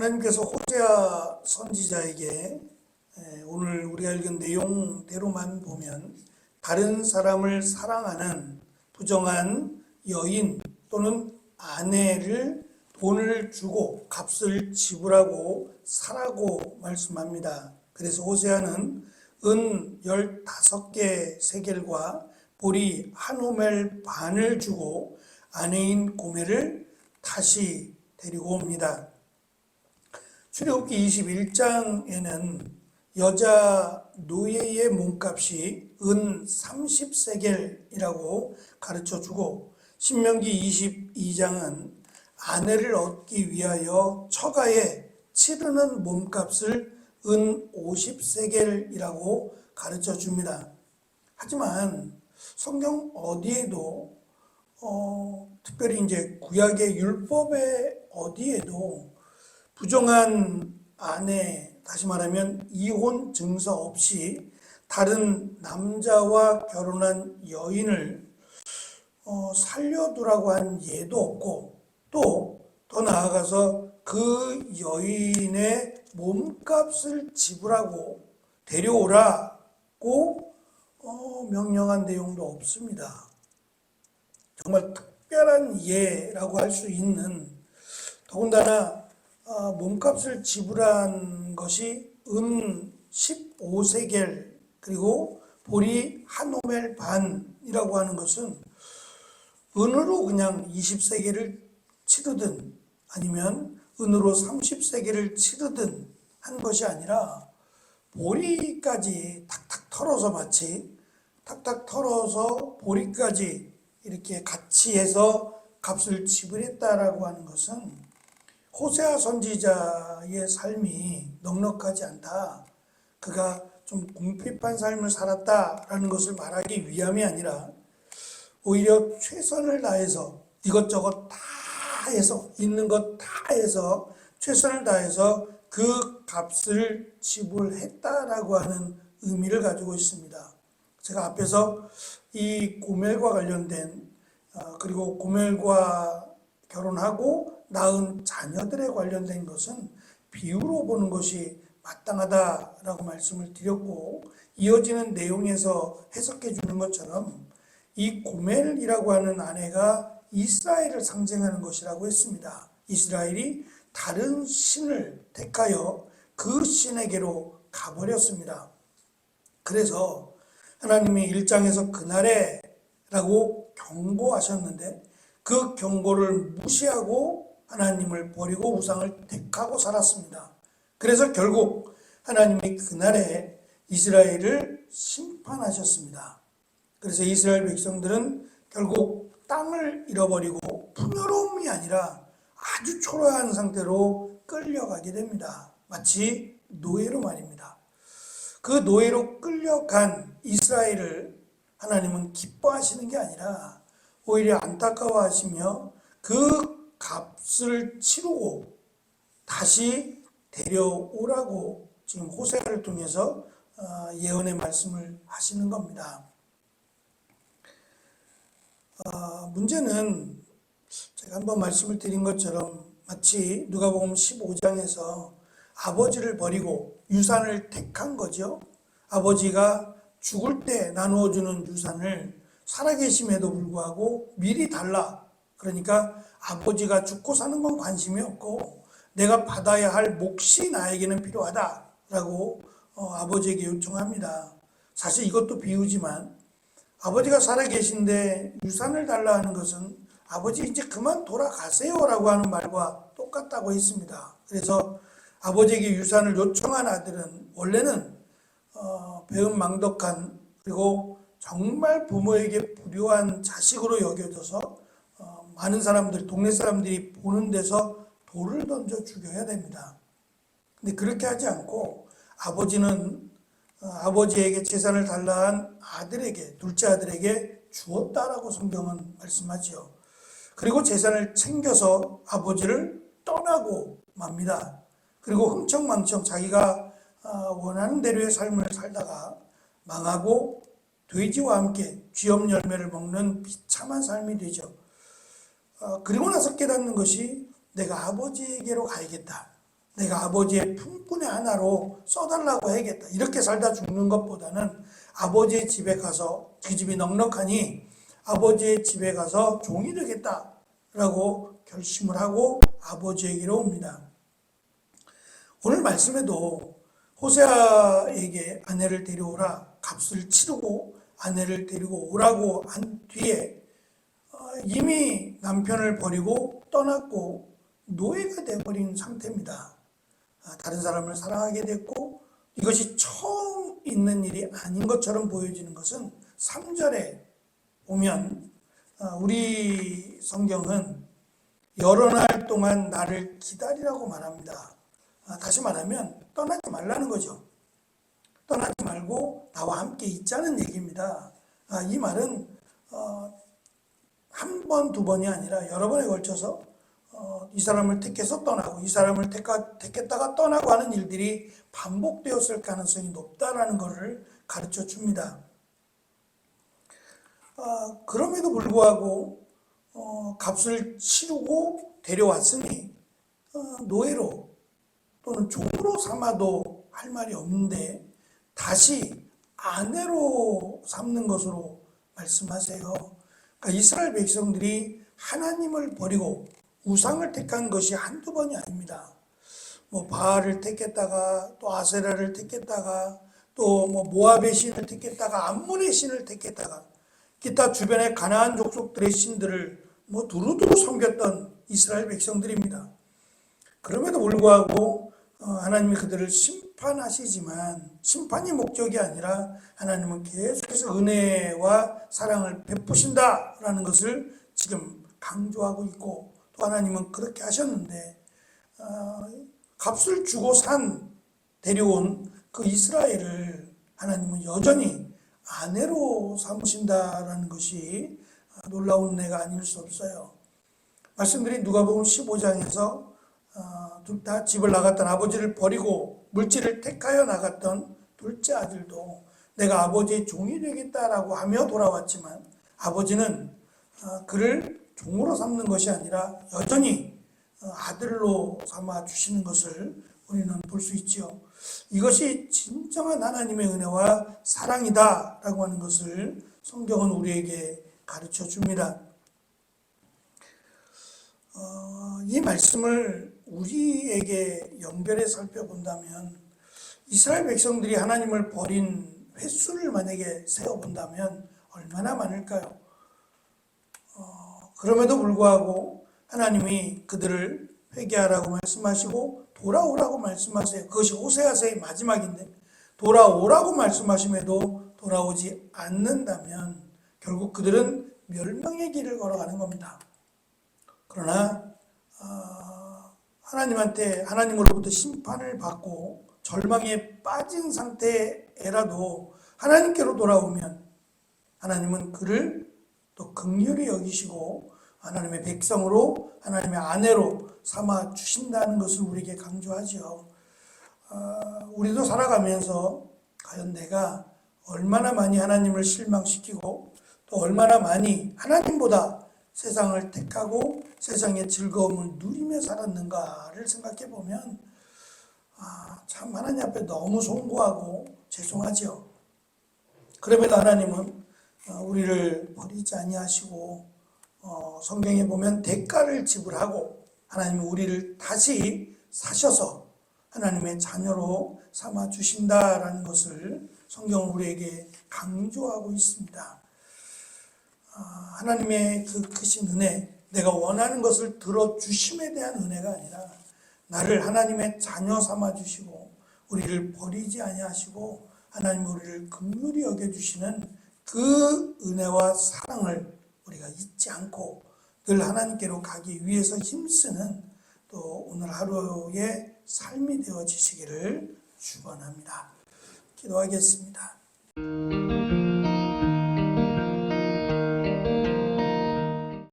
하나님께서 호세아 선지자에게 오늘 우리가 읽은 내용대로만 보면 다른 사람을 사랑하는 부정한 여인 또는 아내를 돈을 주고 값을 지불하고 사라고 말씀합니다. 그래서 호세아는 은 15개 세겔과 보리 한 호멜 반을 주고 아내인 고멜을 다시 데리고 옵니다. 출애굽기 21장에는 여자 노예의 몸값이 은 30세겔이라고 가르쳐 주고, 신명기 22장은 아내를 얻기 위하여 처가에 치르는 몸값을 은 50세겔이라고 가르쳐 줍니다. 하지만 성경 어디에도 특별히 이제 구약의 율법에 어디에도 부정한 아내, 다시 말하면 이혼 증서 없이 다른 남자와 결혼한 여인을 살려두라고 한 예도 없고, 또 더 나아가서 그 여인의 몸값을 지불하고 데려오라고 명령한 내용도 없습니다. 정말 특별한 예라고 할 수 있는, 더군다나 몸값을 지불한 것이 은 15세겔 그리고 보리 한 호멜 반이라고 하는 것은 은으로 그냥 20세겔을 치르든 아니면 은으로 30세겔을 치르든 한 것이 아니라 보리까지 탁탁 털어서, 마치 탁탁 털어서 보리까지 이렇게 같이 해서 값을 지불했다라고 하는 것은 호세아 선지자의 삶이 넉넉하지 않다, 그가 좀 궁핍한 삶을 살았다라는 것을 말하기 위함이 아니라 오히려 최선을 다해서 이것저것 다 해서, 있는 것 다 해서 최선을 다해서 그 값을 지불했다라고 하는 의미를 가지고 있습니다. 제가 앞에서 이 고멜과 관련된 그리고 고멜과 결혼하고 낳은 자녀들에 관련된 것은 비유로 보는 것이 마땅하다라고 말씀을 드렸고, 이어지는 내용에서 해석해 주는 것처럼 이 고멜이라고 하는 아내가 이스라엘을 상징하는 것이라고 했습니다. 이스라엘이 다른 신을 택하여 그 신에게로 가버렸습니다. 그래서 하나님이 1장에서 그날에 라고 경고하셨는데 그 경고를 무시하고 하나님을 버리고 우상을 택하고 살았습니다. 그래서 결국 하나님이 그날에 이스라엘을 심판하셨습니다. 그래서 이스라엘 백성들은 결국 땅을 잃어버리고 풍요로움이 아니라 아주 초라한 상태로 끌려가게 됩니다. 마치 노예로 말입니다. 그 노예로 끌려간 이스라엘을 하나님은 기뻐하시는 게 아니라 오히려 안타까워하시며 그 값을 치르고 다시 데려오라고 지금 호세아를 통해서 예언의 말씀을 하시는 겁니다. 문제는 제가 한번 말씀을 드린 것처럼 마치 누가복음 15장에서 아버지를 버리고 유산을 택한 거죠. 아버지가 죽을 때 나누어주는 유산을 살아계심에도 불구하고 미리 달라, 그러니까 아버지가 죽고 사는 건 관심이 없고 내가 받아야 할 몫이 나에게는 필요하다라고 아버지에게 요청합니다. 사실 이것도 비유지만 아버지가 살아계신데 유산을 달라 하는 것은 아버지 이제 그만 돌아가세요라고 하는 말과 똑같다고 했습니다. 그래서 아버지에게 유산을 요청한 아들은 원래는 배은망덕한, 그리고 정말 부모에게 불효한 자식으로 여겨져서 많은 사람들, 동네 사람들이 보는 데서 돌을 던져 죽여야 됩니다. 근데 그렇게 하지 않고 아버지는 아버지에게 재산을 달라 한 아들에게, 둘째 아들에게 주었다라고 성경은 말씀하죠. 그리고 재산을 챙겨서 아버지를 떠나고 맙니다. 그리고 흥청망청 자기가 원하는 대로의 삶을 살다가 망하고 돼지와 함께 쥐염 열매를 먹는 비참한 삶이 되죠. 그리고 나서 깨닫는 것이 내가 아버지에게로 가야겠다. 내가 아버지의 품꾼의 하나로 써달라고 해야겠다. 이렇게 살다 죽는 것보다는 아버지의 집에 가서, 그 집이 넉넉하니 아버지의 집에 가서 종이 되겠다라고 결심을 하고 아버지에게로 옵니다. 오늘 말씀에도 호세아에게 아내를 데려오라, 값을 치르고 아내를 데리고 오라고 한 뒤에 이미 남편을 버리고 떠났고 노예가 되어버린 상태입니다. 다른 사람을 사랑하게 됐고, 이것이 처음 있는 일이 아닌 것처럼 보여지는 것은 3절에 보면 우리 성경은 여러 날 동안 나를 기다리라고 말합니다. 다시 말하면 떠나지 말라는 거죠. 떠나지 말고 나와 함께 있자는 얘기입니다. 이 말은 한 번, 두 번이 아니라 여러 번에 걸쳐서 이 사람을 택해서 떠나고 이 사람을 택했다가 떠나고 하는 일들이 반복되었을 가능성이 높다라는 것을 가르쳐 줍니다. 그럼에도 불구하고 값을 치르고 데려왔으니 노예로 또는 종으로 삼아도 할 말이 없는데 다시 아내로 삼는 것으로 말씀하세요. 그러니까 이스라엘 백성들이 하나님을 버리고 우상을 택한 것이 한두 번이 아닙니다. 바알을 택했다가 또 아세라를 택했다가 또 모압의 신을 택했다가 암몬의 신을 택했다가 기타 주변의 가나안 족속들의 신들을 두루두루 섬겼던 이스라엘 백성들입니다. 그럼에도 불구하고 하나님이 그들을 심판하시지만 심판이 목적이 아니라 하나님은 계속해서 은혜와 사랑을 베푸신다라는 것을 지금 강조하고 있고, 또 하나님은 그렇게 하셨는데 값을 주고 데려온 그 이스라엘을 하나님은 여전히 아내로 삼으신다라는 것이 놀라운 은혜가 아닐 수 없어요. 말씀드린 누가복음 15장에서 둘 다 집을 나갔던 아버지를 버리고 물질을 택하여 나갔던 둘째 아들도 내가 아버지의 종이 되겠다라고 하며 돌아왔지만 아버지는 그를 종으로 삼는 것이 아니라 여전히 아들로 삼아 주시는 것을 우리는 볼 수 있지요. 이것이 진정한 하나님의 은혜와 사랑이다라고 하는 것을 성경은 우리에게 가르쳐 줍니다. 이 말씀을 우리에게 연결해 살펴본다면 이스라엘 백성들이 하나님을 버린 횟수를 만약에 세어본다면 얼마나 많을까요? 그럼에도 불구하고 하나님이 그들을 회개하라고 말씀하시고 돌아오라고 말씀하세요. 그것이 호세아서의 마지막인데 돌아오라고 말씀하심에도 돌아오지 않는다면 결국 그들은 멸망의 길을 걸어가는 겁니다. 그러나 하나님으로부터 심판을 받고 절망에 빠진 상태에라도 하나님께로 돌아오면 하나님은 그를 또 긍휼히 여기시고 하나님의 백성으로 하나님의 아내로 삼아 주신다는 것을 우리에게 강조하죠. 우리도 살아가면서 과연 내가 얼마나 많이 하나님을 실망시키고 또 얼마나 많이 하나님보다 세상을 택하고 세상의 즐거움을 누리며 살았는가를 생각해 보면 참 하나님 앞에 너무 송구하고 죄송하죠. 그럼에도 하나님은 우리를 버리지 아니하시고 성경에 보면 대가를 지불하고 하나님은 우리를 다시 사셔서 하나님의 자녀로 삼아 주신다라는 것을 성경은 우리에게 강조하고 있습니다. 하나님의 그 크신 은혜, 내가 원하는 것을 들어주심에 대한 은혜가 아니라 나를 하나님의 자녀 삼아 주시고 우리를 버리지 아니하시고 하나님 우리를 긍휼히 여겨주시는 그 은혜와 사랑을 우리가 잊지 않고 늘 하나님께로 가기 위해서 힘쓰는 또 오늘 하루의 삶이 되어지시기를 축원합니다. 기도하겠습니다.